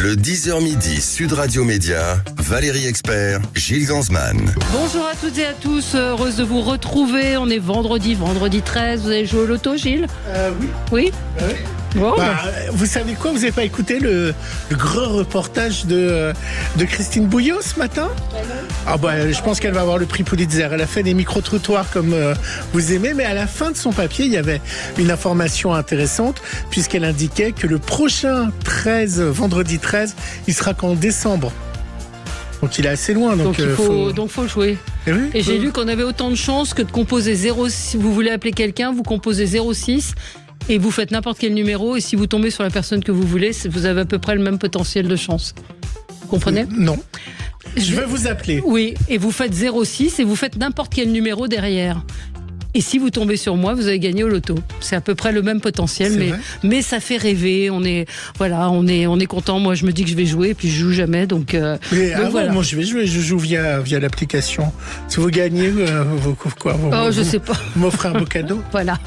Le 10h midi, Sud Radio Média, Valérie Expert, Gilles Gansman. Bonjour à toutes et à tous, heureuse de vous retrouver. On est vendredi 13. Vous avez joué au loto, Gilles ? Oui. Oui. Bon, vous savez quoi, vous n'avez pas écouté le grand reportage de Christine Bouillot ce matin ? Je pense qu'elle va avoir le prix Pulitzer. Elle a fait des micro-trottoirs comme vous aimez, mais à la fin de son papier, il y avait une information intéressante puisqu'elle indiquait que le prochain vendredi 13, il sera qu'en décembre. Donc il est assez loin. Donc faut jouer. Et j'ai lu qu'on avait autant de chances que de composer 06. Si vous voulez appeler quelqu'un, vous composez 06 et vous faites n'importe quel numéro. Et si vous tombez sur la personne que vous voulez, vous avez à peu près le même potentiel de chance. Vous comprenez ? Non. Je vais vous appeler. Oui, et vous faites 06 et vous faites n'importe quel numéro derrière. Et si vous tombez sur moi, vous avez gagné au loto. C'est à peu près le même potentiel, mais ça fait rêver. On est content. Moi, je me dis que je vais jouer, puis je joue jamais. Donc voilà. Moi, je vais jouer. Je joue via l'application. Si vous gagnez, je sais pas. Vous m'offrez un beau cadeau. Voilà.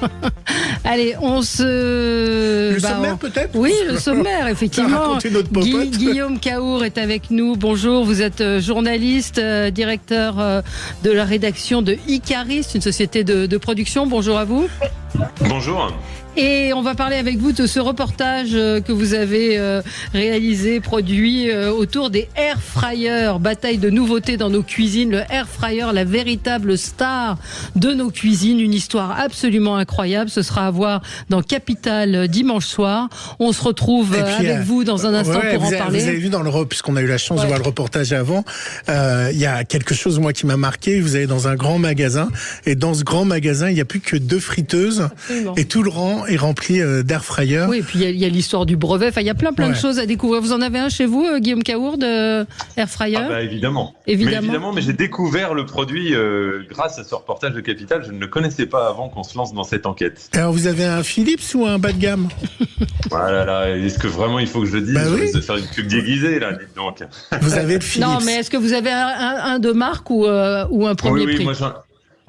Allez, on se. Le sommaire peut-être. Oui, le sommaire, effectivement. Notre popote. Guillaume Caour est avec nous. Bonjour. Vous êtes journaliste, directeur de la rédaction de Icaris, une société de production. Bonjour à vous. Bonjour. Et on va parler avec vous de ce reportage que vous avez réalisé, produit autour des air fryers. Bataille de nouveautés dans nos cuisines. Le air fryer, la véritable star de nos cuisines. Une histoire absolument incroyable. Ce sera à voir dans Capital dimanche soir. On se retrouve avec vous dans un instant pour en parler. Vous avez vu dans l'Europe, puisqu'on a eu la chance de voir le reportage avant, il y a quelque chose, moi, qui m'a marqué. Vous allez dans un grand magasin, et dans ce grand magasin, il n'y a plus que 2 friteuses. Absolument. Et tout le rang est rempli d'air fryer. Oui, et puis il y a l'histoire du brevet. Enfin, il y a plein de choses à découvrir. Vous en avez un chez vous, Guillaume Caour, de air fryer ? Évidemment. Mais j'ai découvert le produit grâce à ce reportage de Capital. Je ne le connaissais pas avant qu'on se lance dans cette enquête. Alors, vous avez un Philips ou un bas de gamme ? Voilà, est-ce que vraiment il faut que je le dise ? Je risque de faire une pub déguisée, là, dites donc. Vous avez le Philips. Non, mais est-ce que vous avez un de marque ou un premier prix ? Moi,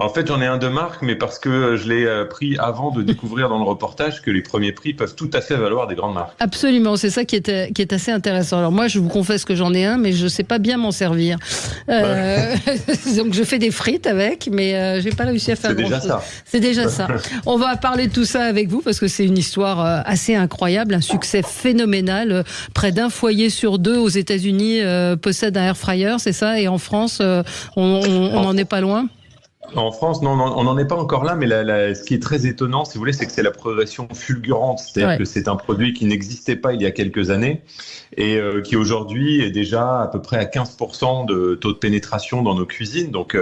en fait, j'en ai un de marque, mais parce que je l'ai pris avant de découvrir dans le reportage que les premiers prix peuvent tout à fait valoir des grandes marques. Absolument, c'est ça qui est assez intéressant. Alors moi, je vous confesse que j'en ai un, mais je ne sais pas bien m'en servir. Donc je fais des frites avec, mais j'ai pas réussi à faire grand-chose. C'est déjà ça. On va parler de tout ça avec vous, parce que c'est une histoire assez incroyable, un succès phénoménal. Près d'un foyer sur 2 aux États-Unis possède un air fryer, c'est ça ? Et en France, on n'en est pas loin ? En France, non, on n'en est pas encore là, mais ce qui est très étonnant, si vous voulez, c'est que c'est la progression fulgurante. C'est-à-dire que c'est un produit qui n'existait pas il y a quelques années et qui aujourd'hui est déjà à peu près à 15% de taux de pénétration dans nos cuisines. Donc,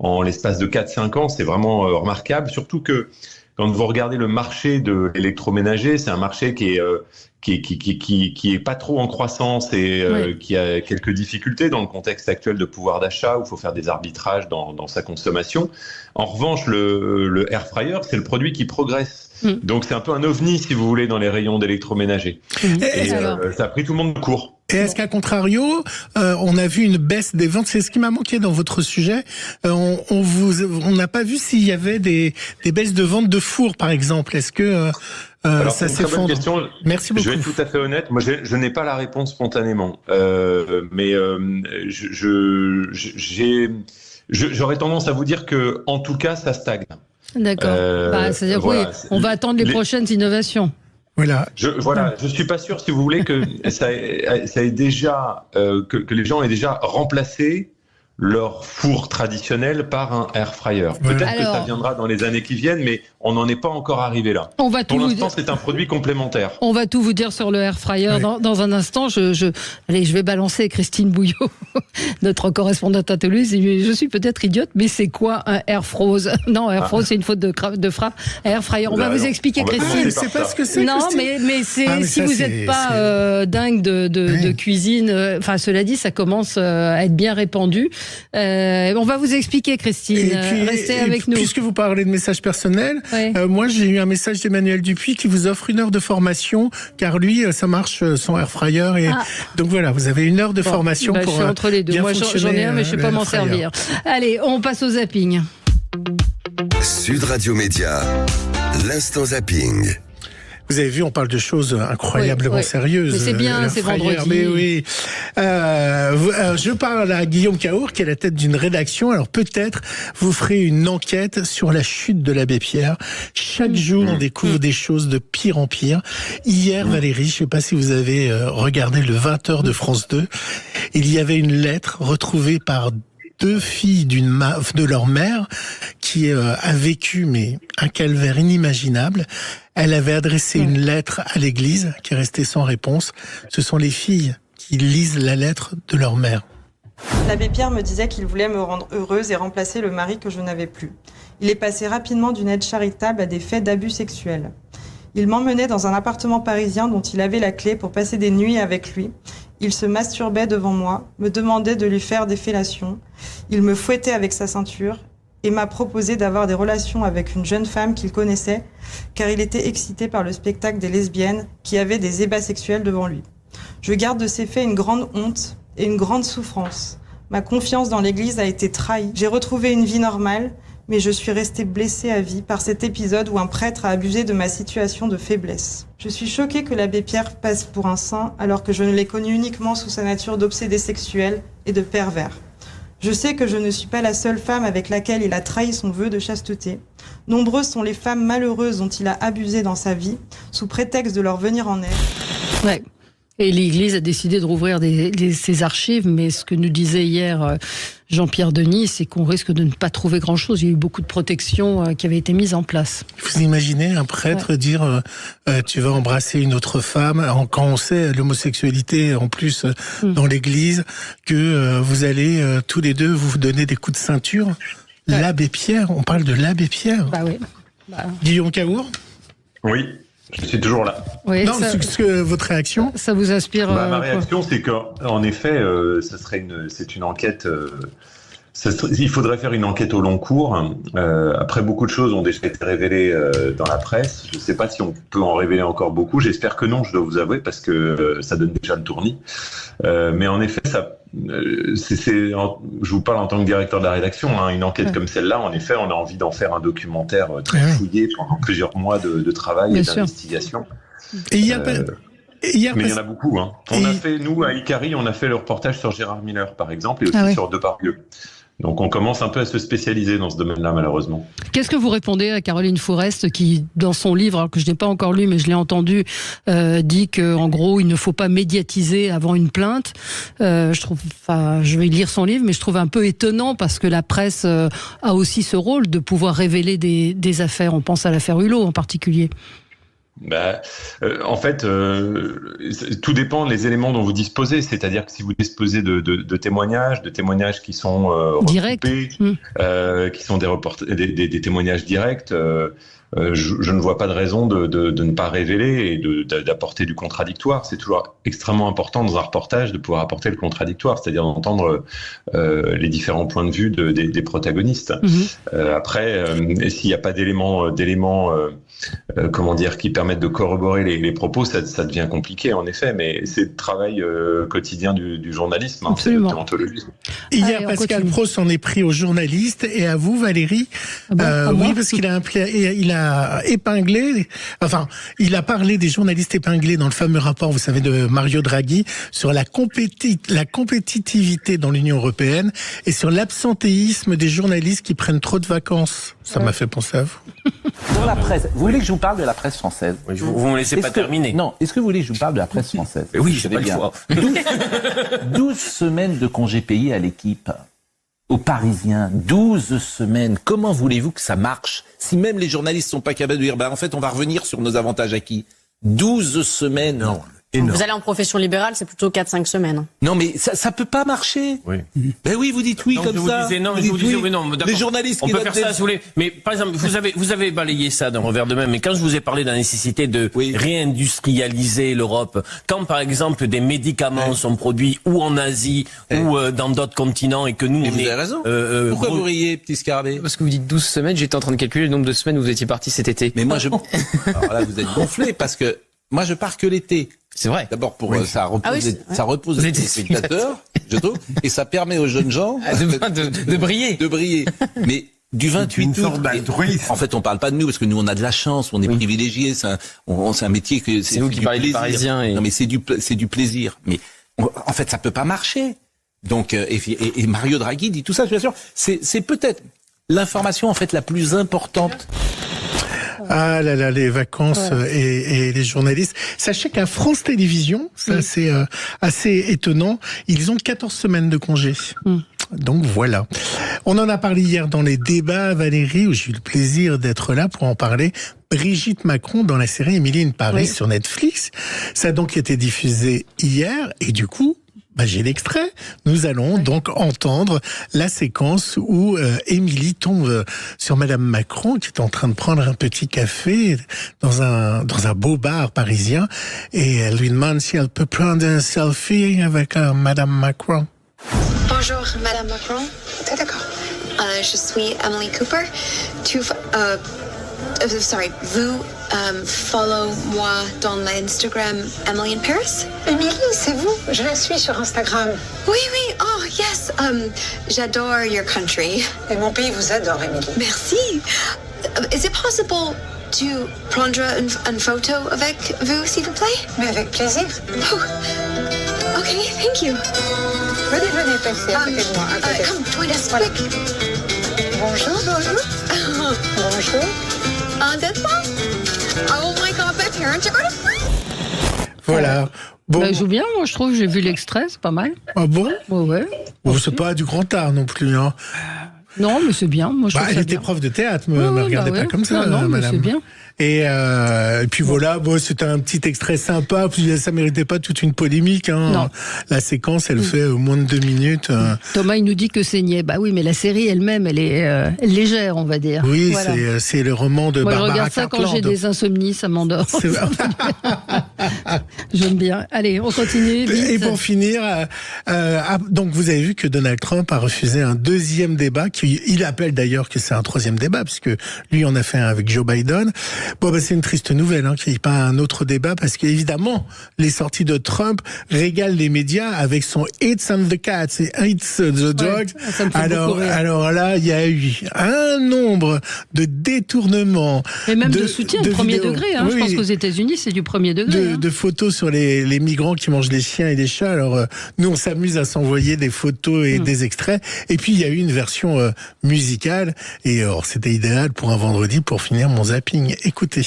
en l'espace de 4-5 ans, c'est vraiment remarquable. Surtout que quand vous regardez le marché de l'électroménager, c'est un marché qui est pas trop en croissance et qui a quelques difficultés dans le contexte actuel de pouvoir d'achat où il faut faire des arbitrages dans sa consommation. En revanche, le air fryer, c'est le produit qui progresse. Donc c'est un peu un ovni, si vous voulez, dans les rayons d'électroménager. Et ça a pris tout le monde de court. Et est-ce qu'à contrario, on a vu une baisse des ventes ? C'est ce qui m'a manqué dans votre sujet. On n'a pas vu s'il y avait des baisses de ventes de fours, par exemple. Est-ce que alors, ça c'est une très bonne question. Merci beaucoup. Je vais être tout à fait honnête. Moi, je n'ai pas la réponse spontanément. Mais j'aurais tendance à vous dire que, en tout cas, ça stagne. D'accord. C'est-à-dire on va attendre les prochaines innovations. Je suis pas sûr, si vous voulez, que ça ait déjà que les gens aient déjà remplacé leur four traditionnel par un air fryer. Peut-être que ça viendra dans les années qui viennent, mais on n'en est pas encore arrivé là. Pour l'instant, c'est un produit complémentaire. On va tout vous dire sur le air fryer dans un instant. Je vais balancer Christine Bouillot, notre correspondante à Toulouse. Je suis peut-être idiote, mais c'est quoi un air froze ? Non, air froze, c'est une faute de frappe. Air fryer, on va vous expliquer, Christine. Je ne sais pas ce que c'est. Non, Christine. mais si vous n'êtes pas dingue de cuisine, cela dit, ça commence à être bien répandu. On va vous expliquer, Christine. Restez avec nous. Puisque vous parlez de messages personnels, moi j'ai eu un message d'Emmanuel Dupuis qui vous offre 1 heure de formation, car lui, ça marche son air fryer. Donc voilà, vous avez 1 heure de formation pour. Je suis entre les deux. Moi j'en ai un, mais je ne sais pas m'en servir. Allez, on passe au zapping. Sud Radio Média, l'instant zapping. Vous avez vu, on parle de choses incroyablement sérieuses. Mais c'est bien, c'est vendredi. Mais oui. Je parle à Guillaume Cahour, qui est à la tête d'une rédaction. Alors peut-être vous ferez une enquête sur la chute de l'abbé Pierre. Chaque jour, on découvre des choses de pire en pire. Hier, Valérie, je ne sais pas si vous avez regardé le 20h de France 2, il y avait une lettre retrouvée par 2 filles de leur mère qui a vécu un calvaire inimaginable. Elle avait adressé une lettre à l'église qui est restée sans réponse. Ce sont les filles qui lisent la lettre de leur mère. L'abbé Pierre me disait qu'il voulait me rendre heureuse et remplacer le mari que je n'avais plus. Il est passé rapidement d'une aide charitable à des faits d'abus sexuels. Il m'emmenait dans un appartement parisien dont il avait la clé pour passer des nuits avec lui. Il se masturbait devant moi, me demandait de lui faire des fellations. Il me fouettait avec sa ceinture et m'a proposé d'avoir des relations avec une jeune femme qu'il connaissait, car il était excité par le spectacle des lesbiennes qui avaient des ébats sexuels devant lui. Je garde de ces faits une grande honte et une grande souffrance. Ma confiance dans l'Église a été trahie. J'ai retrouvé une vie normale, mais je suis restée blessée à vie par cet épisode où un prêtre a abusé de ma situation de faiblesse. Je suis choquée que l'abbé Pierre passe pour un saint alors que je ne l'ai connu uniquement sous sa nature d'obsédé sexuel et de pervers. Je sais que je ne suis pas la seule femme avec laquelle il a trahi son vœu de chasteté. Nombreuses sont les femmes malheureuses dont il a abusé dans sa vie, sous prétexte de leur venir en aide. Ouais. Et l'Église a décidé de rouvrir ses archives, mais ce que nous disait hier Jean-Pierre Denis, c'est qu'on risque de ne pas trouver grand-chose. Il y a eu beaucoup de protections qui avaient été mises en place. Vous imaginez un prêtre dire tu vas embrasser une autre femme, quand on sait l'homosexualité en plus dans l'Église, que vous allez tous les deux vous donner des coups de ceinture. Ouais. L'abbé Pierre, on parle de l'abbé Pierre. Bah oui. Guillaume Cahour. Oui. Je suis toujours là. Oui, non, votre réaction? Ça vous inspire ma réaction, c'est qu'en effet, c'est une enquête. Il faudrait faire une enquête au long cours. Après, beaucoup de choses ont déjà été révélées dans la presse. Je ne sais pas si on peut en révéler encore beaucoup. J'espère que non, je dois vous avouer, parce que ça donne déjà le tournis. Mais en effet, je vous parle en tant que directeur de la rédaction. Une enquête comme celle-là, en effet, on a envie d'en faire un documentaire très fouillé pendant plusieurs mois de travail et d'investigation. Et mais il y en a beaucoup. On a fait, nous, à Icari, on a fait le reportage sur Gérard Miller, par exemple, et aussi sur Depardieu. Donc on commence un peu à se spécialiser dans ce domaine-là, malheureusement. Qu'est-ce que vous répondez à Caroline Fourest qui, dans son livre, alors que je n'ai pas encore lu, mais je l'ai entendu, dit qu'en gros, il ne faut pas médiatiser avant une plainte. Je vais lire son livre, mais je trouve un peu étonnant parce que la presse a aussi ce rôle de pouvoir révéler des affaires. On pense à l'affaire Hulot en particulier. En fait, tout dépend des éléments dont vous disposez. C'est-à-dire que si vous disposez de témoignages qui sont recoupés, qui sont des témoignages directs, je ne vois pas de raison de ne pas révéler et d'apporter du contradictoire. C'est toujours extrêmement important dans un reportage de pouvoir apporter le contradictoire, c'est-à-dire d'entendre les différents points de vue des protagonistes. Après, s'il n'y a pas d'éléments qui permettent de corroborer les propos, ça devient compliqué en effet, mais c'est le travail quotidien du journalisme, c'est le déontologisme. Hier, Pascal Prost s'en est pris aux journalistes et à vous, Valérie. Oui, parce qu'il a épinglé, il a parlé des journalistes épinglés dans le fameux rapport, vous savez, de Mario Draghi sur la compétitivité dans l'Union européenne et sur l'absentéisme des journalistes qui prennent trop de vacances. Ça m'a fait penser à vous. Pour la presse, vous voulez que je vous parle de la presse française? Vous me laissez pas terminer. Non, est-ce que vous voulez que je vous parle de la presse française? Oui, je sais pas bien. 12 semaines de congés payés à l'équipe. Aux Parisiens, 12 semaines. Comment voulez-vous que ça marche si même les journalistes sont pas capables de dire en fait on va revenir sur nos avantages acquis? 12 semaines. Non. Énorme. Vous allez en profession libérale, c'est plutôt 4-5 semaines. Non, mais ça peut pas marcher. Oui. Ben oui, vous dites oui donc comme ça. Je vous disais oui, non, les journalistes on peut faire ça si vous voulez. Mais par exemple, vous avez balayé ça d'un revers de main, mais quand je vous ai parlé de la nécessité de réindustrialiser l'Europe, quand par exemple des médicaments sont produits ou en Asie ou dans d'autres continents et que nous vous avez raison. Pourquoi vous riez, petit Scarabée? Parce que vous dites 12 semaines, j'étais en train de calculer le nombre de semaines où vous étiez parti cet été. Mais moi alors là vous êtes gonflé parce que moi je pars que l'été. C'est vrai. D'abord ça repose les spectateurs, je trouve, et ça permet aux jeunes gens de briller. De briller. Mais du 28 août. En fait, on parle pas de nous parce que nous on a de la chance, on est privilégiés. C'est un métier que c'est nous qui parlons des Parisiens. Non, mais c'est du plaisir. Mais en fait, ça peut pas marcher. Donc, et Mario Draghi dit tout ça. Je suis sûr. C'est peut-être l'information en fait la plus importante. Ah là là, les vacances et les journalistes. Sachez qu'à France Télévisions, ça c'est assez étonnant, ils ont 14 semaines de congé. Donc voilà. On en a parlé hier dans les débats, Valérie, où j'ai eu le plaisir d'être là pour en parler. Brigitte Macron dans la série Emily in Paris sur Netflix. Ça a donc été diffusé hier et du coup, j'ai l'extrait. Nous allons donc entendre la séquence où Émilie tombe sur Madame Macron qui est en train de prendre un petit café dans un beau bar parisien et elle lui demande si elle peut prendre un selfie avec Madame Macron. Bonjour Madame Macron. D'accord. Je suis Emily Cooper. Vous follow-moi dans l'Instagram Emily in Paris? Emily, c'est vous? Je la suis sur Instagram. Oui. Oh, yes. J'adore your country. Et mon pays vous adore, Emily. Merci. Is it possible to prendre une photo avec vous, s'il vous plaît? Mais avec plaisir. Oh. Ok, thank you. Venez passer à côté de moi. Come, join us, quick. Bonjour. Bonjour. That's all? Oh my God, my parents are going to freak. Voilà. Bon. Bah, joue bien, moi je trouve, j'ai vu l'extrait, c'est pas mal. Ah bon? Ouais. Bon, c'est pas du grand art non plus, hein. Non, mais c'est bien. Moi, je trouve elle était bien. prof de théâtre, me regardez pas comme ça, non, madame. c'est bien. Et puis voilà, c'était un petit extrait sympa. Ça méritait pas toute une polémique. Non. La séquence, elle fait moins de 2 minutes. Thomas, il nous dit que c'est niais. Bah oui, mais la série elle-même, elle est légère, on va dire. Oui, voilà. c'est le roman de Barbara Barbara Cartland. Moi, je regarde ça quand j'ai des insomnies, ça m'endort. J'aime bien. Allez, on continue. Vite. Et pour finir, donc vous avez vu que Donald Trump a refusé un deuxième débat. Il appelle d'ailleurs que c'est un troisième débat, puisque lui en a fait un avec Joe Biden. Bon, c'est une triste nouvelle qu'il n'y ait pas un autre débat, parce qu'évidemment, les sorties de Trump régalent les médias avec son It's on the Cats et It's the Dogs. Alors là, il y a eu un nombre de détournements. Et même de soutien de premier degré. Je pense qu'aux États-Unis, c'est du premier degré. De photos sur les migrants qui mangent les chiens et les chats. Alors, nous, on s'amuse à s'envoyer des photos et des extraits. Et puis, il y a eu une version musicale. Et c'était idéal pour un vendredi pour finir mon zapping. Écoutez.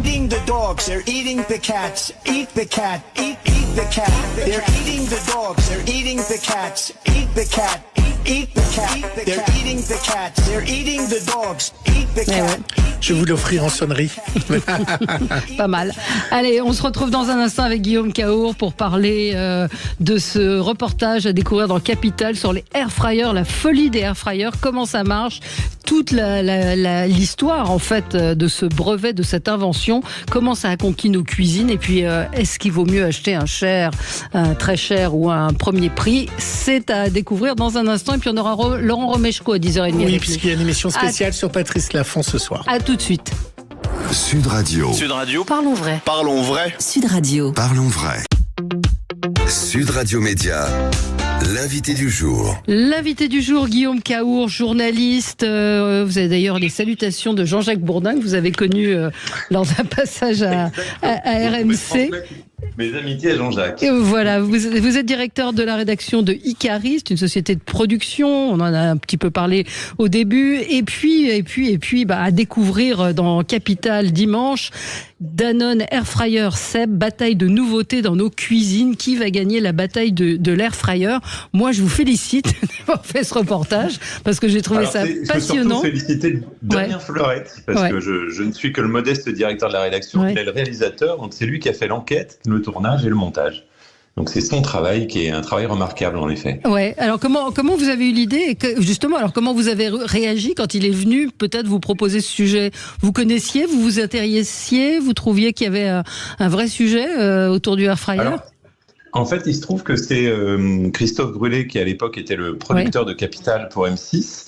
Eating the dogs, they're eating the cats. Eat the cat, eat the cat. They're eating the dogs, they're eating the cats. Eat the cat, eat the cat. They're eating the cats, they're eating the dogs. Eat the cat. Je vais vous l'offrir en sonnerie. Pas mal. Allez, on se retrouve dans un instant avec Guillaume Caour pour parler de ce reportage à découvrir dans Capital sur les air fryers, la folie des air fryers, comment ça marche, toute l'histoire en fait de ce brevet, de cette invention, comment ça a conquis nos cuisines et puis est-ce qu'il vaut mieux acheter un très cher ou un premier prix? C'est à découvrir dans un instant et puis on aura Laurent Romeshko à 10h30. Oui, puisqu'il y a une émission spéciale sur Patrice Laffont ce soir. À tout de suite. Sud Radio. Sud Radio. Parlons vrai. Parlons vrai. Sud Radio. Parlons vrai. Sud Radio Média. L'invité du jour. L'invité du jour, Guillaume Caour, journaliste. Vous avez d'ailleurs les salutations de Jean-Jacques Bourdin que vous avez connu lors d'un passage à RMC. Mes amitiés à Jean-Jacques. Voilà, vous êtes directeur de la rédaction de Icaris, une société de production. On en a un petit peu parlé au début. Et puis, à découvrir dans Capital dimanche, Danone Air Fryer Seb, bataille de nouveautés dans nos cuisines. Qui va gagner la bataille de l'air fryer? Moi, je vous félicite d'avoir fait ce reportage parce que j'ai trouvé ça passionnant. Je veux surtout féliciter Damien Fleurette parce que je ne suis que le modeste directeur de la rédaction. Il est le réalisateur, donc c'est lui qui a fait l'enquête, le tournage et le montage. Donc c'est son travail qui est un travail remarquable en effet. Ouais. Alors comment vous avez eu l'idée justement, alors comment vous avez réagi quand il est venu peut-être vous proposer ce sujet? Vous connaissiez, vous vous intéressiez, vous trouviez qu'il y avait un vrai sujet autour du air fryer? En fait, il se trouve que c'est Christophe Brûlé, qui à l'époque était le producteur de Capital pour M6,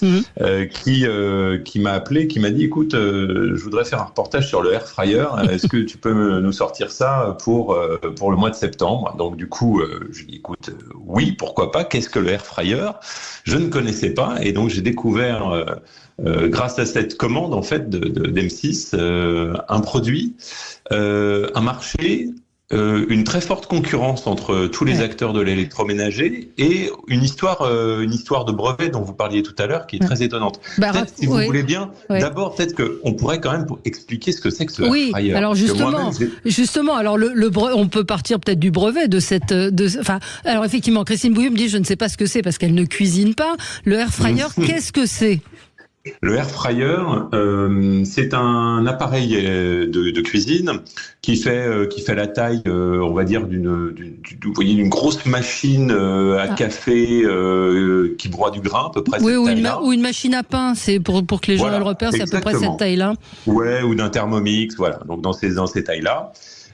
qui m'a appelé, qui m'a dit, écoute, je voudrais faire un reportage sur le air fryer, est-ce que tu peux nous sortir ça pour le mois de septembre? Donc du coup, je lui ai dit, écoute, oui, pourquoi pas, qu'est-ce que le air fryer? Je ne connaissais pas, et donc j'ai découvert, grâce à cette commande en fait d'M6, un produit, un marché, une très forte concurrence entre tous les acteurs de l'électroménager et une histoire de brevet dont vous parliez tout à l'heure qui est très étonnante. Peut-être, si vous voulez bien, d'abord peut-être qu'on pourrait quand même expliquer ce que c'est que ce air fryer. Alors justement, alors le brevet, on peut partir peut-être du brevet de cette, alors effectivement, Christine Bouillot me dit je ne sais pas ce que c'est parce qu'elle ne cuisine pas. Le air fryer, qu'est-ce que c'est? Le air fryer, c'est un appareil de cuisine qui fait la taille, on va dire, d'une grosse machine à café qui broie du grain, à peu près. Oui, ou une machine à pain. C'est pour que les gens le repèrent, c'est à peu près cette taille-là. Ouais, ou d'un Thermomix, voilà. Donc dans ces tailles-là.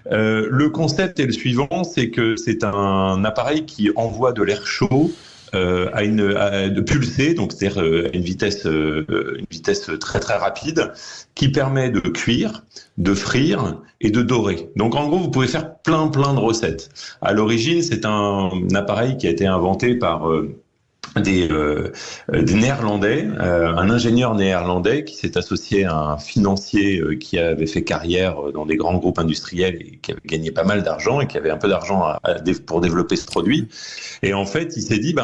Le concept est le suivant, c'est que c'est un appareil qui envoie de l'air chaud de pulser, donc c'est-à-dire à une vitesse très très rapide, qui permet de cuire, de frire et de dorer. Donc en gros, vous pouvez faire plein de recettes. À l'origine, c'est un appareil qui a été inventé par des Néerlandais, un ingénieur néerlandais qui s'est associé à un financier qui avait fait carrière dans des grands groupes industriels et qui avait gagné pas mal d'argent et qui avait un peu d'argent pour développer ce produit. Et en fait, il s'est dit,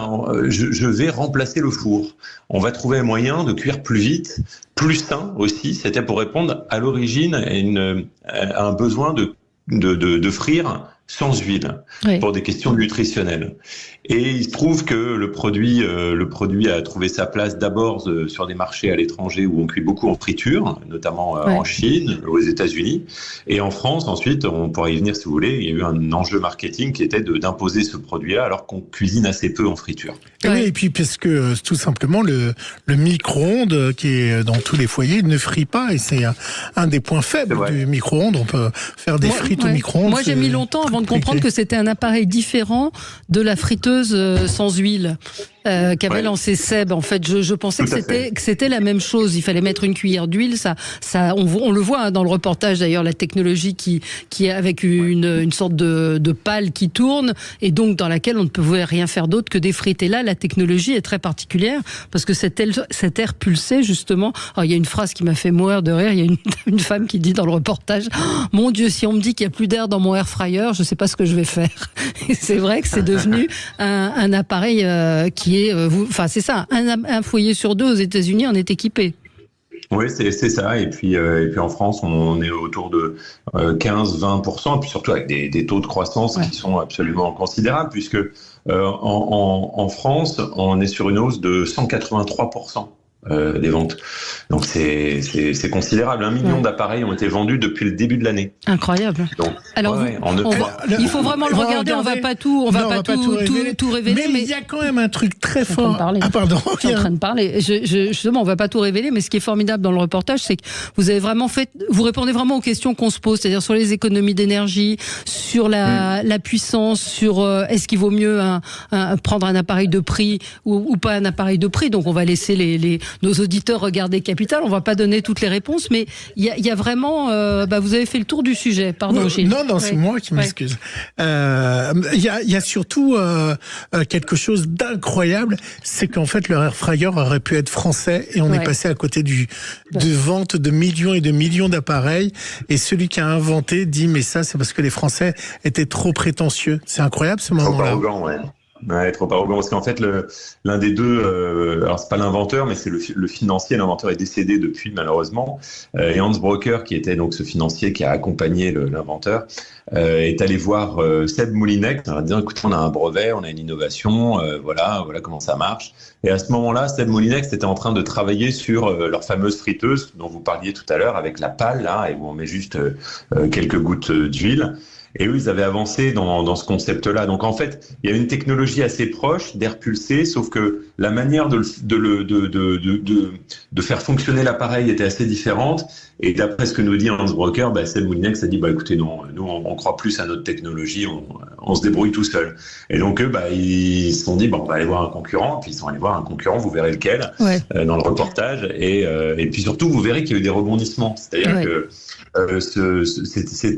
je vais remplacer le four. On va trouver un moyen de cuire plus vite, plus sain aussi. C'était pour répondre à l'origine à un besoin de frire sans huile, pour des questions nutritionnelles. Et il se trouve que le produit a trouvé sa place d'abord sur des marchés à l'étranger où on cuit beaucoup en friture, notamment en Chine, aux États-Unis, et en France ensuite, on pourra y venir si vous voulez, il y a eu un enjeu marketing qui était d'imposer ce produit-là alors qu'on cuisine assez peu en friture. Oui, et puis parce que tout simplement le micro-ondes qui est dans tous les foyers ne frit pas, et c'est un des points faibles du micro-ondes. On peut faire des frites au micro-ondes. Moi j'ai mis longtemps avant de comprendre que c'était un appareil différent de la friteuse sans huile qu'avait lancé Seb. En fait, je pensais que c'était la même chose. Il fallait mettre une cuillère d'huile. On le voit dans le reportage d'ailleurs, la technologie qui est avec une sorte de pale qui tourne et donc dans laquelle on ne pouvait rien faire d'autre que des frites. Et là, la technologie est très particulière parce que cet air pulsé justement. Alors, il y a une phrase qui m'a fait mourir de rire. Il y a une femme qui dit dans le reportage, mon Dieu, si on me dit qu'il n'y a plus d'air dans mon air fryer, je ne sais pas ce que je vais faire. Et c'est vrai que c'est devenu un appareil qui est, c'est ça, un foyer sur deux aux États-Unis en est équipé. Oui, c'est ça. Et puis en France, on est autour de 15-20%, et puis surtout avec des taux de croissance qui sont absolument considérables, puisque en France, on est sur une hausse de 183%. Des ventes. Donc c'est considérable. 1 million d'appareils ont été vendus depuis le début de l'année. Incroyable. Donc, alors il faut vraiment le regarder. On va pas tout révéler, mais il y a quand même un truc très fort. Ah pardon. Je suis en train de parler. Justement, on va pas tout révéler, mais ce qui est formidable dans le reportage, c'est que vous avez vraiment vous répondez vraiment aux questions qu'on se pose, c'est-à-dire sur les économies d'énergie, sur la puissance, sur est-ce qu'il vaut mieux prendre un appareil de prix ou pas un appareil de prix. Donc on va laisser nos auditeurs regarder Capital. On va pas donner toutes les réponses, mais il y a vraiment, vous avez fait le tour du sujet. Pardon, Gilles. Non, c'est moi qui m'excuse. Il y a surtout quelque chose d'incroyable, c'est qu'en fait le air fryer aurait pu être français et on est passé à côté de ventes de millions et de millions d'appareils. Et celui qui a inventé dit mais ça c'est parce que les Français étaient trop prétentieux. C'est incroyable ce moment-là. Trop arrogant, Ouais, trop arrogant, parce qu'en fait, l'un des deux, alors c'est pas l'inventeur, mais c'est le financier, l'inventeur est décédé depuis, malheureusement, et Hans Broecker, qui était donc ce financier qui a accompagné l'inventeur, est allé voir Seb Moulinex, en disant, écoute, on a un brevet, on a une innovation, voilà comment ça marche. Et à ce moment-là, Seb Moulinex était en train de travailler sur leur fameuse friteuse, dont vous parliez tout à l'heure, avec la pale, là, et où on met juste quelques gouttes d'huile. Et eux, ils avaient avancé dans ce concept-là. Donc en fait, il y a une technologie assez proche d'air pulsé, sauf que la manière de faire fonctionner l'appareil était assez différente. Et d'après ce que nous dit Hans Broecker, Seb Moulinex a dit écoutez, non, nous on croit plus à notre technologie, on se débrouille tout seul. Et donc eux, ils se sont dit, on va aller voir un concurrent. Puis ils sont allés voir un concurrent, vous verrez lequel, dans le reportage. Et puis surtout, vous verrez qu'il y a eu des rebondissements. C'est-à-dire que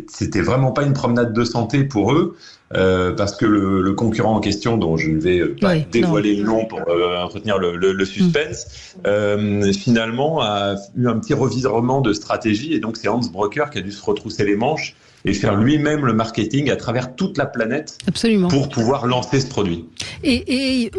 c'était vraiment pas une promenade de santé pour eux. Parce que le concurrent en question, dont je ne vais pas dévoiler le nom pour entretenir le suspense, finalement a eu un petit revirement de stratégie, et donc c'est Hans Broecker qui a dû se retrousser les manches et faire lui-même le marketing à travers toute la planète. Absolument. Pour pouvoir lancer ce produit. Et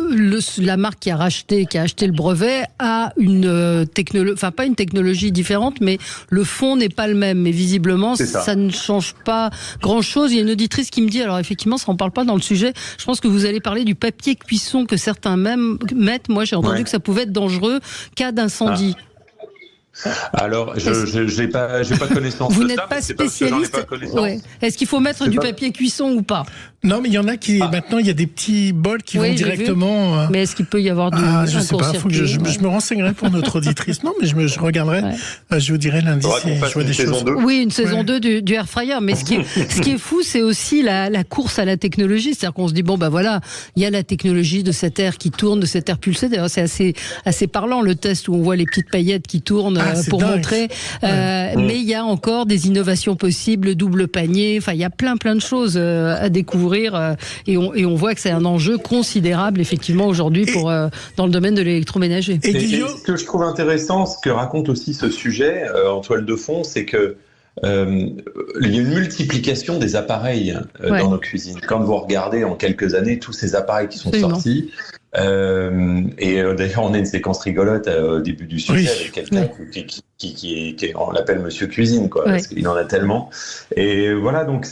la marque qui a acheté le brevet a une technologie, enfin pas une technologie différente, mais le fond n'est pas le même. Mais visiblement, ça ne change pas grand-chose. Il y a une auditrice qui me dit, alors effectivement, ça on parle pas dans le sujet, je pense que vous allez parler du papier cuisson que certains même mettent. Moi, j'ai entendu que ça pouvait être dangereux, cas d'incendie. Alors, je n'ai pas connaissance Vous de ça. Vous n'êtes pas spécialiste. Est-ce qu'il faut mettre du papier cuisson ou pas? Non, mais il y en a qui, maintenant, il y a des petits bols qui vont directement... Mais est-ce qu'il peut y avoir du... je sais pas, faut que je me renseignerai pour notre auditrice. Non, mais je regarderai, je vous dirai lundi si je vois des choses. Oui, une saison 2 du air fryer. Mais ce qui est fou, c'est aussi la course à la technologie. C'est-à-dire qu'on se dit, voilà, il y a la technologie de cet air qui tourne, de cet air pulsé. D'ailleurs, c'est assez parlant, le test où on voit les petites paillettes qui tournent pour montrer. Mais il y a encore des innovations possibles, double panier. Enfin, il y a plein de choses à découvrir. Et on voit que c'est un enjeu considérable effectivement aujourd'hui dans le domaine de l'électroménager. Et ce que je trouve intéressant, ce que raconte aussi ce sujet en toile de fond, c'est que il y a une multiplication des appareils dans nos cuisines. Quand vous regardez en quelques années tous ces appareils qui sont sortis, et d'ailleurs on a une séquence rigolote au début du sujet avec quelqu'un qui on l'appelle Monsieur Cuisine, parce qu'il en a tellement. Et voilà, donc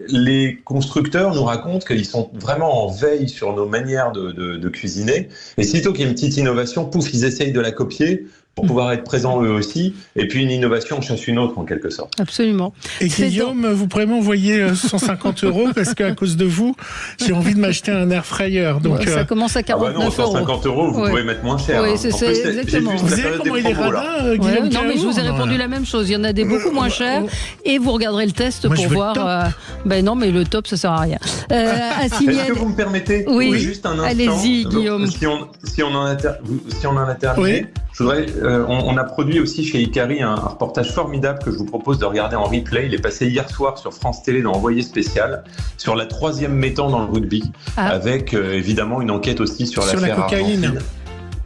les constructeurs nous racontent qu'ils sont vraiment en veille sur nos manières de cuisiner. Et sitôt qu'il y a une petite innovation, pouf, ils essayent de la copier pour pouvoir être présents eux aussi, et puis une innovation chasse une autre en quelque sorte. Absolument. Et Guillaume, vous pourrez m'envoyer 150 € parce qu'à cause de vous, j'ai envie de m'acheter un air fryer. Donc ça commence à 49 €. 150 €, vous pouvez mettre moins cher. Oui, c'est exactement. Vous savez comment il est radin, Guillaume? Non, mais je vous ai répondu la même chose. Il y en a des beaucoup moins chers, et vous regarderez le test pour voir. Non, mais le top, ça sert à rien. Est-ce que vous me permettez juste un instant? Allez-y, Guillaume. Si on en a terminé, je voudrais, on a produit aussi chez Ikari un reportage formidable que je vous propose de regarder en replay. Il est passé hier soir sur France Télé dans Envoyé spécial sur la 3e mi-temps dans le rugby, avec évidemment une enquête aussi sur l'affaire Argentine.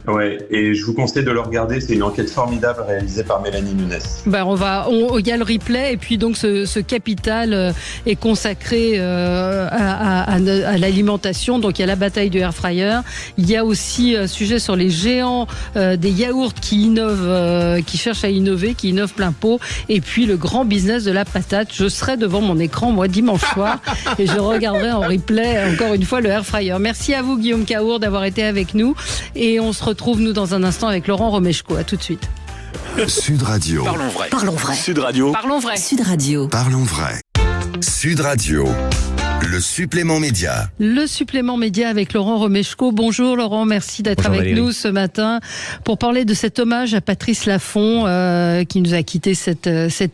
Ouais, et je vous conseille de le regarder, c'est une enquête formidable réalisée par Mélanie Nunes. Il y a le replay, et puis donc ce capital est consacré à l'alimentation. Donc il y a la bataille du air fryer. Il y a aussi un sujet sur les géants des yaourts qui innovent, qui cherchent à innover, qui innovent plein pot. Et puis le grand business de la patate. Je serai devant mon écran, moi, dimanche soir, et je regarderai en replay, encore une fois, le air fryer. Merci à vous, Guillaume Caour, d'avoir été avec nous. Et on se retrouve, nous, dans un instant avec Laurent Romeshko. À tout de suite. Sud Radio. Parlons vrai. Parlons vrai. Sud Radio. Parlons vrai. Sud Radio. Parlons vrai. Sud Radio. Le supplément média. Le supplément média avec Laurent Romeshko. Bonjour Laurent, merci d'être avec nous ce matin pour parler de cet hommage à Patrice Laffont qui nous a quittés cet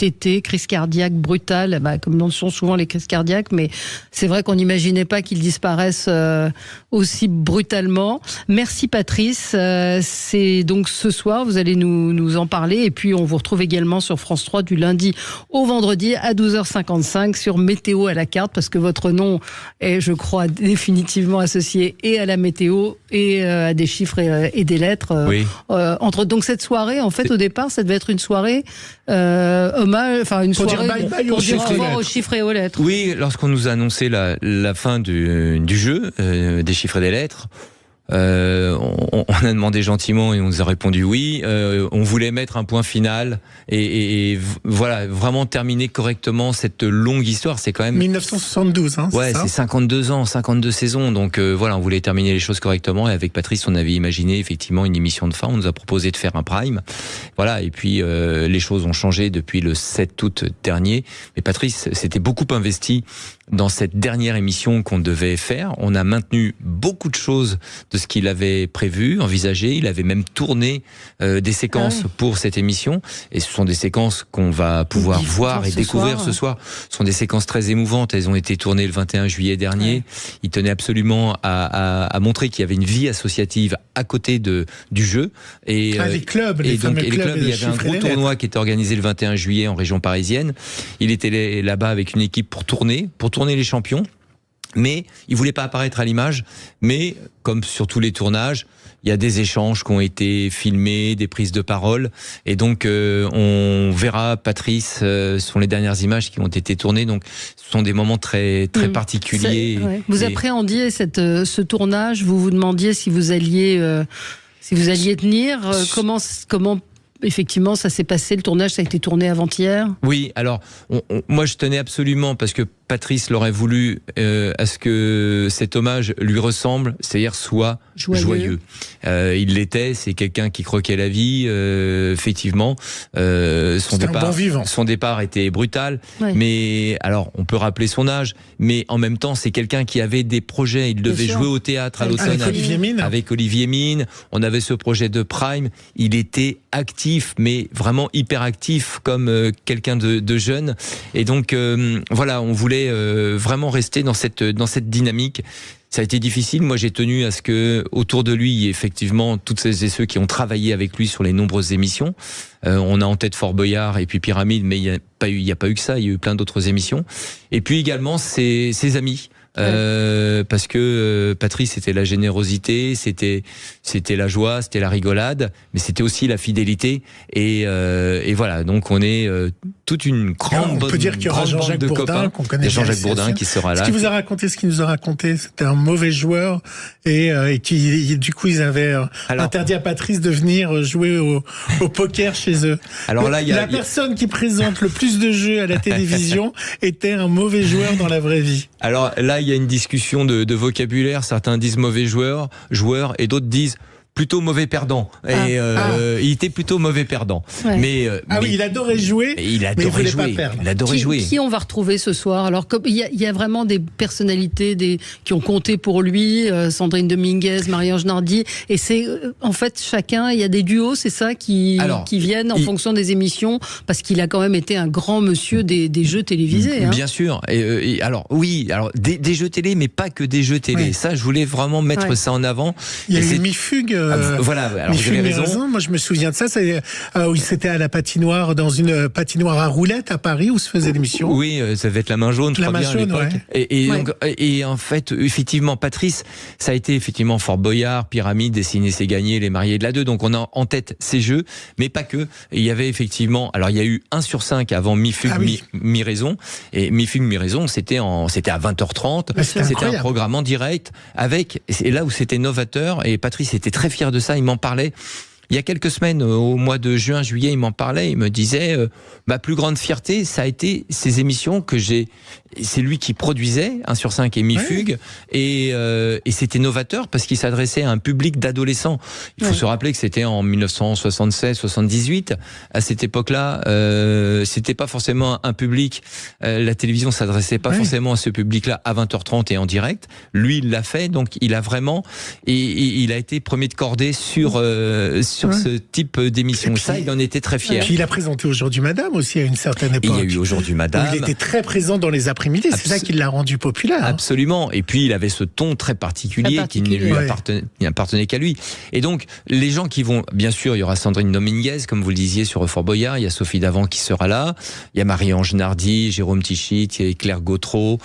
été. Crise cardiaque brutale, comme l'on sont souvent les crises cardiaques, mais c'est vrai qu'on n'imaginait pas qu'il disparaisse aussi brutalement. Merci Patrice. C'est donc ce soir, vous allez nous en parler, et puis on vous retrouve également sur France 3 du lundi au vendredi à 12h55 sur Météo à la carte, parce que votre nom est, je crois, définitivement associé et à la météo et à des chiffres et des lettres. Donc cette soirée, en fait, au départ, ça devait être une soirée hommage, une soirée pour dire au revoir aux chiffres et aux lettres. Oui, lorsqu'on nous a annoncé la fin du jeu des chiffres et des lettres, on a demandé gentiment et on nous a répondu oui. On voulait mettre un point final et voilà, vraiment terminer correctement cette longue histoire. C'est quand même 1972, hein, ouais, c'est 52 ans, 52 saisons. Donc voilà, on voulait terminer les choses correctement. Et avec Patrice, on avait imaginé effectivement une émission de fin. On nous a proposé de faire un prime. Voilà, et puis les choses ont changé depuis le 7 août dernier. Mais Patrice s'était beaucoup investi dans cette dernière émission qu'on devait faire. On a maintenu beaucoup de choses de ce qu'il avait prévu, envisagé. Il avait même tourné des séquences pour cette émission. Et ce sont des séquences qu'on va pouvoir voir et découvrir ce soir. Ce sont des séquences très émouvantes. Elles ont été tournées le 21 juillet dernier. Il tenait absolument à montrer qu'il y avait une vie associative à côté du jeu. Et les clubs, les clubs. Il y avait un gros tournoi qui était organisé le 21 juillet en région parisienne. Il était là-bas avec une équipe pour tourner les champions, mais il voulait pas apparaître à l'image. Mais comme sur tous les tournages, il y a des échanges qui ont été filmés, des prises de parole, et donc on verra Patrice. Ce sont les dernières images qui ont été tournées, donc ce sont des moments très très particuliers. Vous appréhendiez ce tournage, vous vous demandiez si vous alliez tenir. Comment effectivement, ça s'est passé, le tournage, ça a été tourné avant-hier. Oui, alors, moi je tenais absolument, parce que Patrice l'aurait voulu, à ce que cet hommage lui ressemble, c'est-à-dire soit joyeux. Il l'était, c'est quelqu'un qui croquait la vie, effectivement. Son départ était brutal, mais alors on peut rappeler son âge, mais en même temps c'est quelqu'un qui avait des projets. Il devait jouer au théâtre à l'automne avec Olivier Mine. On avait ce projet de Prime. Il était actif, mais vraiment hyper actif, comme quelqu'un de jeune. Et donc voilà, on voulait vraiment rester dans cette dynamique. Ça a été difficile. Moi, j'ai tenu à ce que autour de lui, il y ait effectivement toutes celles et ceux qui ont travaillé avec lui sur les nombreuses émissions. On a en tête Fort Boyard et puis Pyramide, mais il n'y a pas eu que ça. Il y a eu plein d'autres émissions. Et puis également ses amis. Parce que Patrice, c'était la générosité, c'était la joie, c'était la rigolade, mais c'était aussi la fidélité. Et voilà, donc on est toute une grande on peut dire qu'il y aura Jean-Jacques Bourdin, qu'on connaît bien. Jean-Jacques Bourdin qui sera là. Ce qu'il nous a raconté, c'était un mauvais joueur et qui, du coup, ils avaient interdit à Patrice de venir jouer au poker chez eux. Alors là, la personne qui présente le plus de jeux à la télévision était un mauvais joueur dans la vraie vie. Alors là, il y a une discussion de vocabulaire. Certains disent mauvais joueur, et d'autres disent plutôt mauvais perdant. Il était plutôt mauvais perdant. Mais il adorait jouer. Il adorait jouer. Qui on va retrouver ce soir? Alors, il y a vraiment des personnalités qui ont compté pour lui, Sandrine Dominguez, Marie-Ange Nardi, et c'est en fait chacun. Il y a des duos, c'est ça qui viennent en fonction des émissions, parce qu'il a quand même été un grand monsieur des jeux télévisés. Bien sûr. Alors des jeux télé, mais pas que des jeux télé. Ça, je voulais vraiment mettre ça en avant. Il y a eu Mifugue. Voilà, alors vous avez raison. Moi, je me souviens de ça. C'était à la patinoire, dans une patinoire à roulettes à Paris, où se faisait l'émission. Oui, ça devait être la main jaune, je crois bien, à l'époque. Et en fait, effectivement, Patrice, ça a été effectivement Fort Boyard, Pyramide, Dessiner c'est gagner, Les Mariés de la 2. Donc on a en tête ces jeux, mais pas que. Il y avait effectivement, alors il y a eu 1 sur 5 avant Mi-Fugue, Mi-Raison. Et Mi-Fugue, Mi-Raison, c'était à 20h30. C'était un programme en direct et là où c'était novateur, et Patrice était très fier de ça, il m'en parlait. Il y a quelques semaines, au mois de juin, juillet, il m'en parlait, il me disait ma plus grande fierté, ça a été ces émissions que c'est lui qui produisait, 1 sur 5 et Mi-Fugue, et c'était novateur parce qu'il s'adressait à un public d'adolescents. Il faut se rappeler que c'était en 1976-78. À cette époque-là, c'était pas forcément un public, la télévision s'adressait pas forcément à ce public-là à 20h30 et en direct. Lui, il l'a fait, donc il a vraiment, il a été premier de cordée sur ce type d'émission. Ça, il en était très fier. Et puis il a présenté Aujourd'hui Madame aussi à une certaine époque. Il y a eu Aujourd'hui Madame. Il était très présent dans les après-midi. C'est ça qui l'a rendu populaire. Absolument. Et puis il avait ce ton très particulier qui ne lui appartenait qu'à lui. Et donc les gens qui vont, bien sûr, il y aura Sandrine Dominguez, comme vous le disiez, sur Fort Boyard. Il y a Sophie Davant qui sera là. Il y a Marie-Ange Nardi, Jérôme Tichit, il y a Claire Gautreau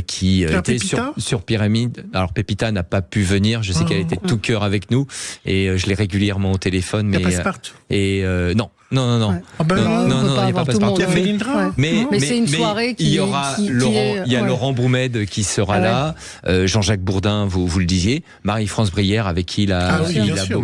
qui était sur Pyramide. Alors Pépita n'a pas pu venir. Je sais qu'elle était de tout cœur avec nous et je l'ai régulièrement au téléphone. Mais non. Non, il n'y a pas Passepartout. Mais c'est une soirée qui... Il y aura Laurent Broumed qui sera là, Jean-Jacques Bourdin, vous le disiez, Marie-France Brière avec qui il a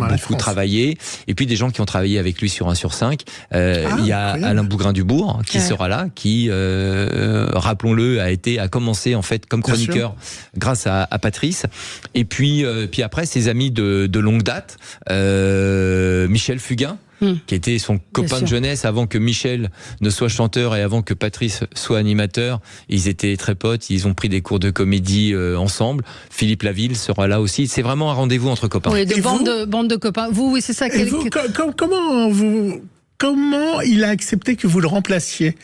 beaucoup travaillé, et puis des gens qui ont travaillé avec lui sur 1 sur 5. Il y a Alain Bougrain-Dubourg qui sera là, qui, rappelons-le, a commencé en fait comme chroniqueur grâce à Patrice. Et puis après, ses amis de longue date, Michel Fugain, qui était son copain de jeunesse avant que Michel ne soit chanteur et avant que Patrice soit animateur. Ils étaient très potes, ils ont pris des cours de comédie ensemble. Philippe Laville sera là aussi. C'est vraiment un rendez-vous entre copains. Oui, bande de copains. Vous, oui, c'est ça. Comment il a accepté que vous le remplaciez ?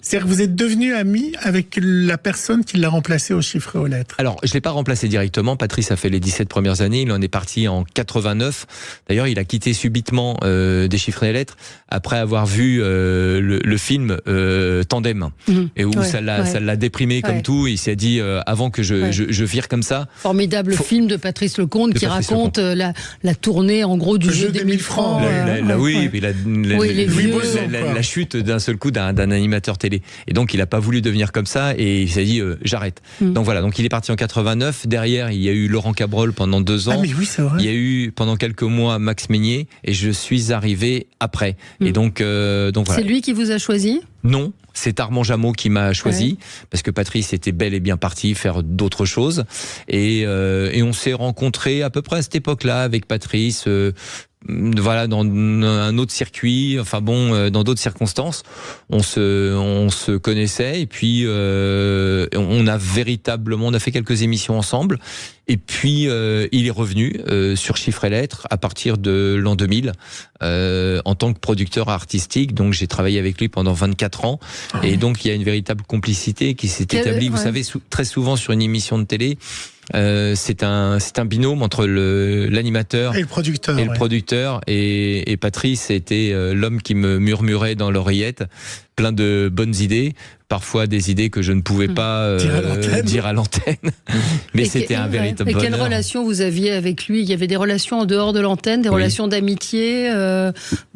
C'est-à-dire que vous êtes devenu ami avec la personne qui l'a remplacé aux chiffres et aux lettres. Alors, je ne l'ai pas remplacé directement. Patrice a fait les 17 premières années. Il en est parti en 89. D'ailleurs, il a quitté subitement des chiffres et des lettres après avoir vu le film Tandem. Et où ça l'a déprimé comme tout. Il s'est dit, avant que je vire comme ça... Formidable film de Patrice Lecomte qui raconte la tournée, en gros, du jeu des 1000 francs. La chute d'un seul coup d'un animateur télé. Et donc il n'a pas voulu devenir comme ça et il s'est dit j'arrête. Donc voilà, donc il est parti en 89. Derrière il y a eu Laurent Cabrol pendant 2 ans. Ah mais oui, c'est vrai. Il y a eu pendant quelques mois Max Meignier et je suis arrivé après. Et donc voilà. C'est lui qui vous a choisi ? Non, c'est Armand Jameau qui m'a choisi parce que Patrice était bel et bien parti faire d'autres choses et on s'est rencontrés à peu près à cette époque-là avec Patrice. Voilà, dans un autre circuit, enfin bon, dans d'autres circonstances, on se connaissait et puis on a fait quelques émissions ensemble et puis il est revenu sur Chiffres et Lettres à partir de l'an 2000 en tant que producteur artistique. Donc j'ai travaillé avec lui pendant 24 ans et donc il y a une véritable complicité qui s'est établie. Vous savez, très souvent sur une émission de télé. C'est un binôme entre l'animateur et le producteur. Et Patrice était l'homme qui me murmurait dans l'oreillette plein de bonnes idées, parfois des idées que je ne pouvais pas dire à l'antenne. Mais c'était un véritable bonheur. Et quelle relation vous aviez avec lui ? Il y avait des relations en dehors de l'antenne, des relations d'amitié,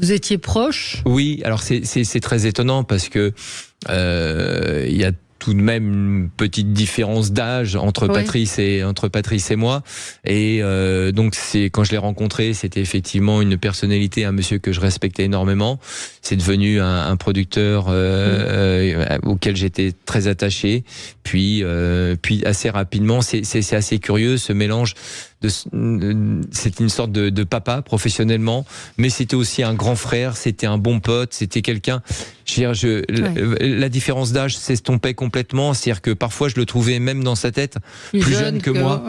vous étiez proches ? Oui, alors c'est très étonnant parce que il y a tout de même une petite différence d'âge entre Patrice et moi et donc c'est quand je l'ai rencontré, c'était effectivement une personnalité, un monsieur que je respectais énormément. C'est devenu un producteur auquel j'étais très attaché. Puis assez rapidement, c'est assez curieux ce mélange. C'était une sorte de papa professionnellement, mais c'était aussi un grand frère, c'était un bon pote, c'était quelqu'un. La différence d'âge s'estompait complètement, c'est-à-dire que parfois je le trouvais même dans sa tête plus jeune que moi.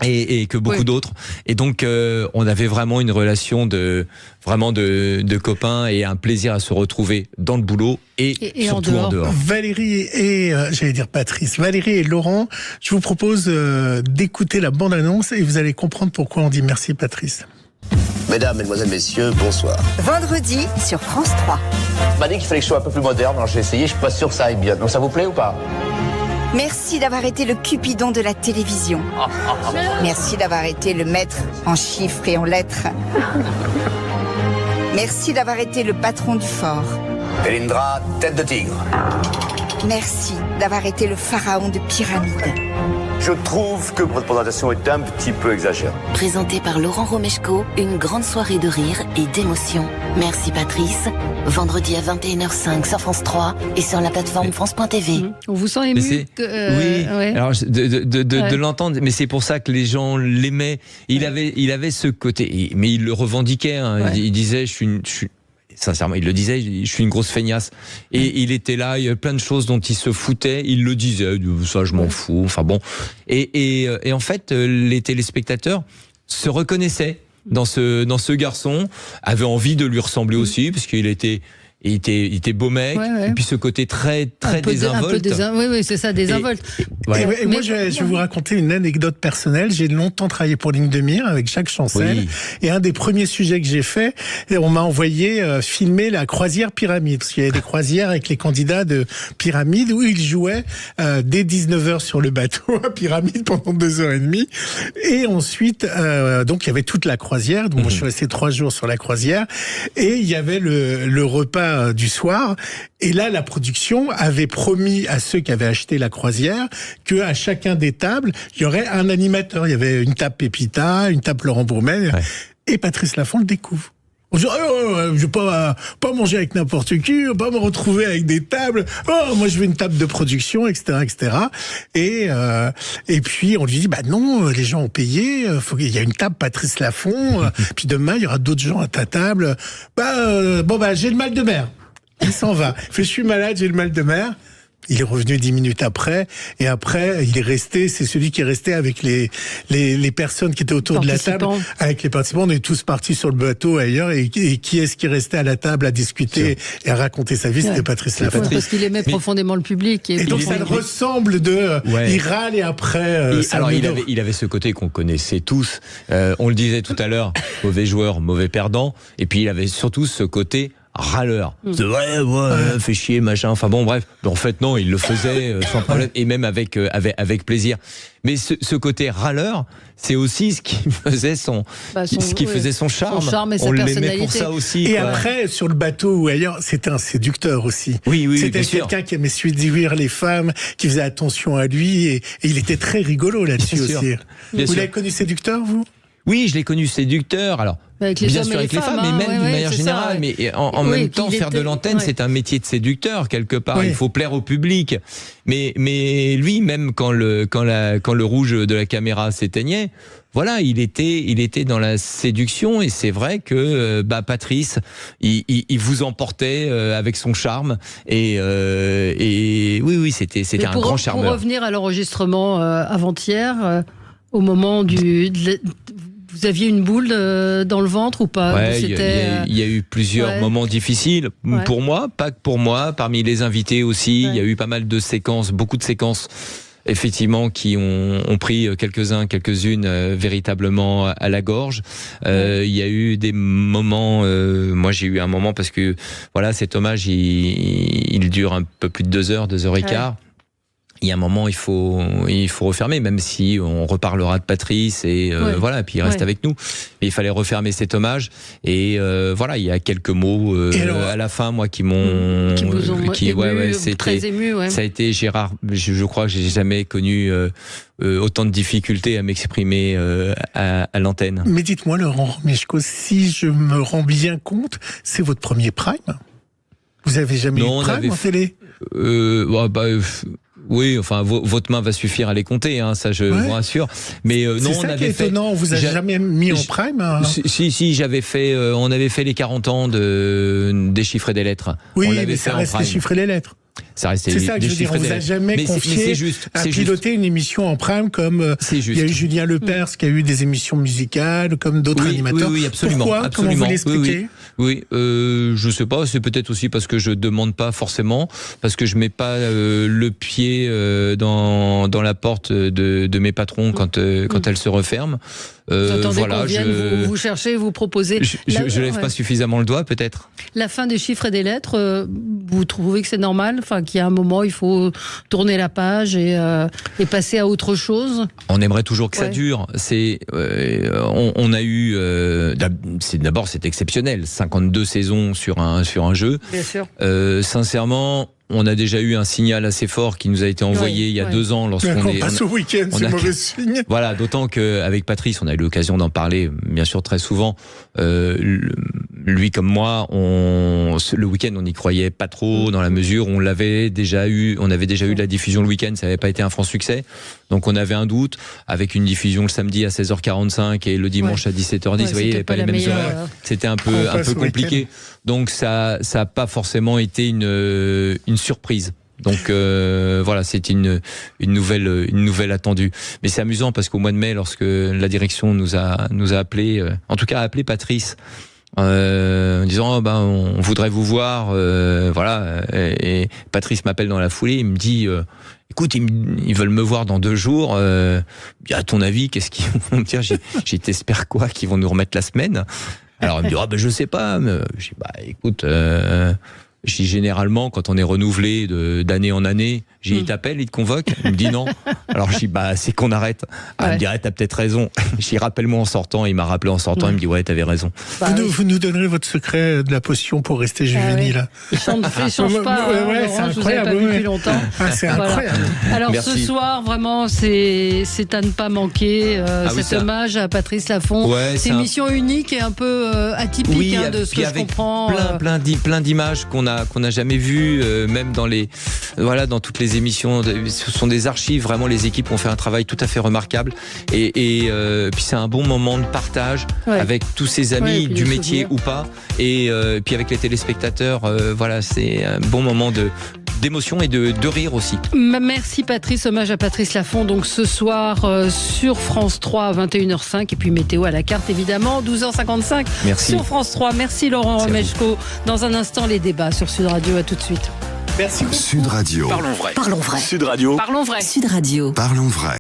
Et que beaucoup d'autres. Et donc, on avait vraiment une relation de copains et un plaisir à se retrouver dans le boulot et surtout en dehors. Valérie et, j'allais dire Patrice, Valérie et Laurent, je vous propose d'écouter la bande-annonce et vous allez comprendre pourquoi on dit merci Patrice. Mesdames, Mesdemoiselles, Messieurs, bonsoir. Vendredi sur France 3. On m'a dit qu'il fallait que je sois un peu plus moderne, alors j'ai essayé, je suis pas sûr que ça aille bien. Donc ça vous plaît ou pas ? Merci d'avoir été le Cupidon de la télévision. Merci d'avoir été le maître en chiffres et en lettres. Merci d'avoir été le patron du fort. Elindra, tête de tigre. Merci d'avoir été le pharaon de pyramide. Je trouve que votre présentation est un petit peu exagérée. Présenté par Laurent Romeshko, une grande soirée de rire et d'émotion. Merci Patrice. Vendredi à 21h05 sur France 3 et sur la plateforme France.tv. On vous sent ému. Oui. Alors de l'entendre, mais c'est pour ça que les gens l'aimaient. Il avait ce côté, mais il le revendiquait. Il disait, sincèrement, il le disait, je suis une grosse feignasse. Et il était là, il y avait plein de choses dont il se foutait, il le disait, ça je m'en fous, enfin bon. Et en fait, les téléspectateurs se reconnaissaient dans ce garçon, avaient envie de lui ressembler aussi, parce qu'il était beau mec, et puis ce côté très désinvolte. Oui, c'est ça, désinvolte. Et moi, je vais vous raconter une anecdote personnelle. J'ai longtemps travaillé pour Ligne de Mire avec Jacques Chancel, et un des premiers sujets que j'ai fait, on m'a envoyé filmer la croisière Pyramide, parce qu'il y avait des croisières avec les candidats de Pyramide où ils jouaient dès 19h sur le bateau à Pyramide pendant 2h30, et ensuite donc il y avait toute la croisière. Donc moi, je suis resté 3 jours sur la croisière, et il y avait le repas du soir, et là la production avait promis à ceux qui avaient acheté la croisière que à chacun des tables il y aurait un animateur. Il y avait une table Pépita, une table Laurent Bourmel, et Patrice Laffont le découvre On dit, je vais pas manger avec n'importe qui, pas me retrouver avec des tables. Oh, moi, je veux une table de production, etc., etc. Et puis, on lui dit, non, les gens ont payé, il y a une table Patrice Laffont, puis demain, il y aura d'autres gens à ta table. J'ai le mal de mer. Il s'en va. Il fait, je suis malade, j'ai le mal de mer. Il est revenu 10 minutes après, et après, il est resté, c'est celui qui est resté avec les personnes qui étaient autour de la table. Avec les participants, on est tous partis sur le bateau ailleurs, et qui est-ce qui restait à la table à discuter et à raconter sa vie? C'était Patrice Laffont. Parce qu'il aimait profondément le public. Et donc, ça ressemble il râle et après, alors, il avait ce côté qu'on connaissait tous. On le disait tout à l'heure, mauvais joueur, mauvais perdant. Et puis, il avait surtout ce côté râleur. C'est vrai, fait chier, machin. Enfin bon, bref. En fait, non, il le faisait sans problème et même avec plaisir. Mais ce côté râleur, c'est aussi ce qui faisait son charme. Son charme et sa personnalité. On l'aimait pour ça aussi. Et après, sur le bateau ou ailleurs, c'était un séducteur aussi. Oui, c'était quelqu'un qui aimait séduire les femmes, qui faisait attention à lui, et il était très rigolo là-dessus aussi. Vous l'avez connu séducteur, vous? Oui, je l'ai connu séducteur. Alors, bien sûr avec les femmes, mais même d'une manière générale. Mais en même temps, faire de l'antenne, c'est un métier de séducteur quelque part. Oui. Il faut plaire au public. Mais lui, même quand le rouge de la caméra s'éteignait, voilà, il était dans la séduction. Et c'est vrai que Patrice, il vous emportait avec son charme. Et oui, c'était un grand charmeur. Pour revenir à l'enregistrement avant-hier, au moment vous aviez une boule dans le ventre ou pas? Il y a eu plusieurs moments difficiles. Pour moi, pas que pour moi. Parmi les invités aussi, il y a eu pas mal de séquences, beaucoup de séquences, effectivement, qui ont pris quelques-unes véritablement à la gorge. Il y a eu des moments. Moi, j'ai eu un moment parce que voilà, cet hommage, il dure un peu plus de 2 heures, 2 heures et quart. Il y a un moment, il faut refermer, même si on reparlera de Patrice et voilà, puis il reste avec nous. Mais il fallait refermer cet hommage et voilà, il y a quelques mots à la fin, moi, qui m'ont, c'est très ému. Ça a été Gérard. Je crois que j'ai jamais connu autant de difficultés à m'exprimer à l'antenne. Mais dites-moi, Laurent Romeshko, si je me rends bien compte, c'est votre premier prime. Vous avez jamais eu de prime en télé? Oui, enfin, votre main va suffire à les compter, hein, ça je vous rassure. Mais non, on avait étonnant, on vous a jamais mis en prime. Hein. Si, on avait fait les 40 ans des chiffres et des lettres. Oui, mais ça reste les chiffres et les lettres. Ça restait c'est ça que je veux dire, on vous a jamais confié à piloter une émission en prime comme il y a eu Julien Lepers qui a eu des émissions musicales comme d'autres animateurs. Oui, absolument. Pourquoi? Comment vous l'expliquez? Oui, je sais pas, c'est peut-être aussi parce que je demande pas forcément, parce que je mets pas le pied dans la porte de mes patrons quand elle se referme. Voilà, vous cherchez, vous proposez. Je lève pas suffisamment le doigt, peut-être. La fin des chiffres et des lettres, vous trouvez que c'est normal, enfin qu'il y a un moment, il faut tourner la page et passer à autre chose? On aimerait toujours que ça dure. On a eu, d'abord c'est exceptionnel, 52 saisons sur un jeu. Bien sûr. Sincèrement. On a déjà eu un signal assez fort qui nous a été envoyé il y a 2 ans lorsqu'on est. On passe au week-end, c'est mauvais signe. Voilà, d'autant qu'avec Patrice, on a eu l'occasion d'en parler, bien sûr, très souvent. Lui comme moi, le week-end, on n'y croyait pas trop dans la mesure où on avait déjà eu de la diffusion le week-end, ça n'avait pas été un franc succès. Donc on avait un doute avec une diffusion le samedi à 16h45 et le dimanche à 17h10. Vous voyez, il n'y avait pas les mêmes horaires. C'était un peu compliqué. Donc ça a pas forcément été une surprise. Donc voilà, c'est une nouvelle attendue. Mais c'est amusant parce qu'au mois de mai, lorsque la direction nous a appelé, en tout cas a appelé Patrice, en disant on voudrait vous voir, voilà. Et Patrice m'appelle dans la foulée, il me dit écoute, ils veulent me voir dans 2 jours. À ton avis, qu'est-ce qu'ils vont me dire? J'espère quoi, qu'ils vont nous remettre la semaine? Alors il me dit je sais pas. Je dis écoute. Je dis généralement, quand on est renouvelé d'année en année, il t'appelle, il te convoque. Il me dit non. Alors je dis c'est qu'on arrête. Il me dirait t'as peut-être raison. Je dis rappelle-moi en sortant. Il m'a rappelé en sortant. Il me dit ouais t'avais raison. Vous nous donnerez votre secret de la potion pour rester juvénile. Il change pas. Je vous avais pas vu depuis longtemps. C'est incroyable. Alors ce soir vraiment c'est à ne pas manquer cet hommage à Patrice Laffont. C'est une émission unique et un peu atypique de ce que je comprends. Plein d'images qu'on n'a jamais vues, même dans toutes les émissions. Ce sont des archives, vraiment les équipes ont fait un travail tout à fait remarquable. Et puis c'est un bon moment de partage avec tous ses amis du métier ou pas. Et puis avec les téléspectateurs, c'est un bon moment d'émotion et de rire aussi. Merci Patrice, hommage à Patrice Laffont donc ce soir sur France 3 à 21h05 et puis météo à la carte évidemment 12h55 sur France 3. Merci Laurent Romeshko. Dans un instant les débats sur Sud Radio, à tout de suite. Merci beaucoup. Sud Radio. Parlons vrai. Sud Radio. Parlons vrai. Sud Radio. Parlons vrai.